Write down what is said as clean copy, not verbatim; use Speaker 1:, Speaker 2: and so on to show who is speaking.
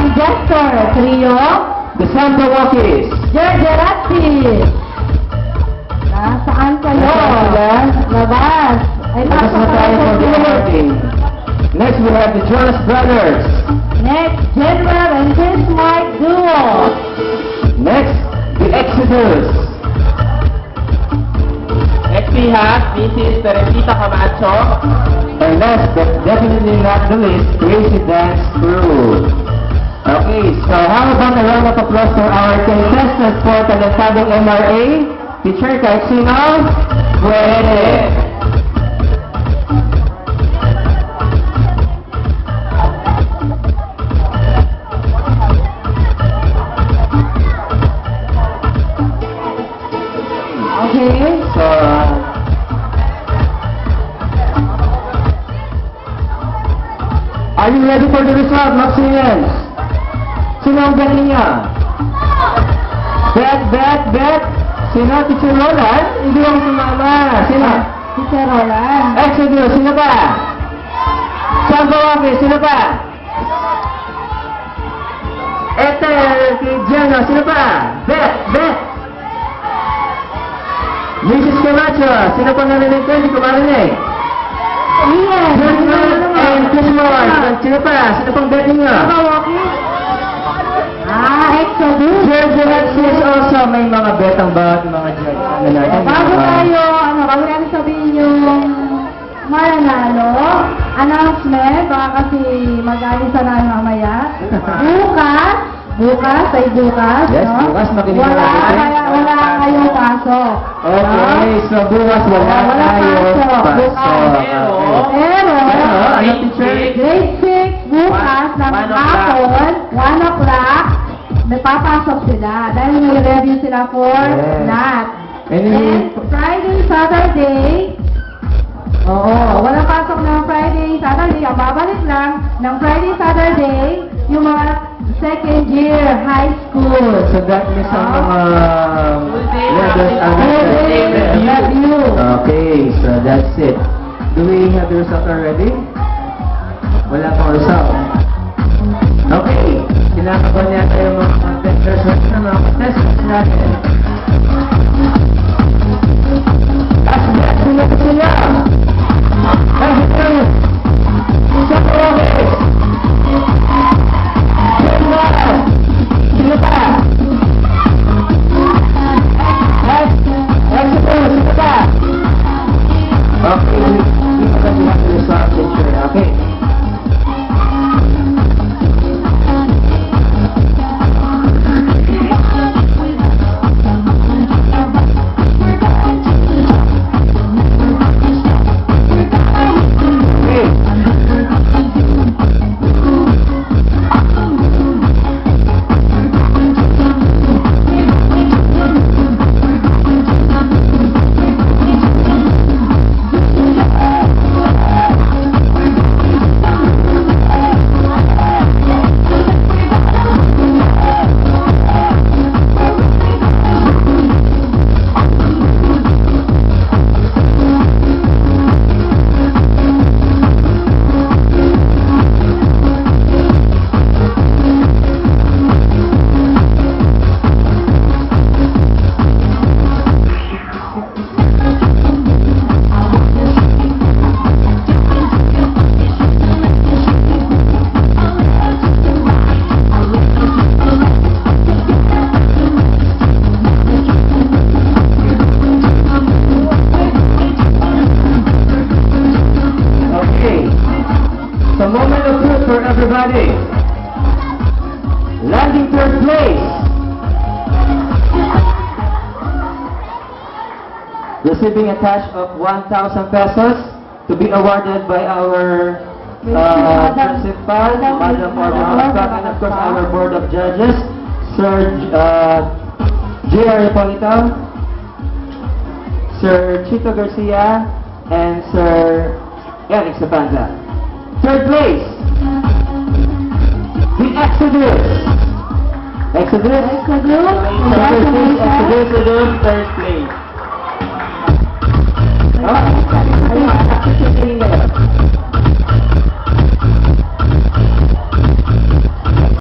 Speaker 1: ang Jester, trio.
Speaker 2: The Samba Walkies.
Speaker 1: Gergerazzi. Nasaan kayo?
Speaker 2: Nasaan sila?
Speaker 1: Labas. Ay,
Speaker 2: Tapos na tayo for the party. Next, we have the Jonas Brothers.
Speaker 1: Next, General and his Mike Duo.
Speaker 2: Next, the Exodus.
Speaker 3: Next we have Mrs. Teresita Camacho.
Speaker 2: And last, but definitely not the least, Crazy Dance Crew. Okay, so how about a round of applause for our contestants for Talentadong MRA? Teacher, kahit sino? Pwede.
Speaker 1: Okay.
Speaker 2: So, are you ready for the result, Maximilians? Sino ang galing niya? Bet. Sino? Teacher Roland? Hindi lang sumama. Sino?
Speaker 1: Teacher Roland.
Speaker 2: Exodus, sino ba? Samba Walkies, sino ba? Ethel, si Jenna, sino ba? Bet. Mrs. Camacho, sino pa narinig ko? Hindi ko marinig.
Speaker 1: Ian.
Speaker 2: And Christmas, sino pa? Sino pang bet ninyo?
Speaker 1: Samba Walkies. Exodus.
Speaker 2: Gergerazzi is also may mga betang bawat mga judge.
Speaker 1: Bago natin sabihin yung mananalo, announcement, baka kasi mag-alisa na mamaya. Bukas,
Speaker 2: Yes,
Speaker 1: no?
Speaker 2: bukas makinig na
Speaker 1: Wala kayong pasok.
Speaker 2: Okay, so bukas wala tayo
Speaker 1: pasok.
Speaker 2: pasok.
Speaker 1: Pero,
Speaker 2: ano, teacher?
Speaker 1: grade 6, bukas ng
Speaker 3: 1 o'clock.
Speaker 1: hapon, 1 o'clock, napapasok sila. Dahil may review sila for
Speaker 2: Yes.
Speaker 1: that.
Speaker 2: Any-
Speaker 1: Then, Friday, Saturday, wala pasok ng Friday, Saturday, ang babalik lang ng Friday, Saturday, yung mga second year high school.
Speaker 2: So that means ang mga
Speaker 3: day,
Speaker 1: Review.
Speaker 2: Okay, so that's it. Do we have the result already? Wala pang result. Okay, kinakabahan niya tayo mga contestants na mga contestants natin. Last match sila sila! Isa ko okay! Sino pa? Exodus, sino pa? Okay, we have the result, teacher. Okay. The moment of truth for everybody. Landing third place. Receiving a cash of 1,000 pesos to be awarded by our principal, Madam Orban, and of course our board of judges, Sir J.R. Hippolito, Sir Chito Garcia, and Sir Eric Zapanta. Third place, the Exodus. Exodus?
Speaker 3: Exodus, third place.
Speaker 2: Oh,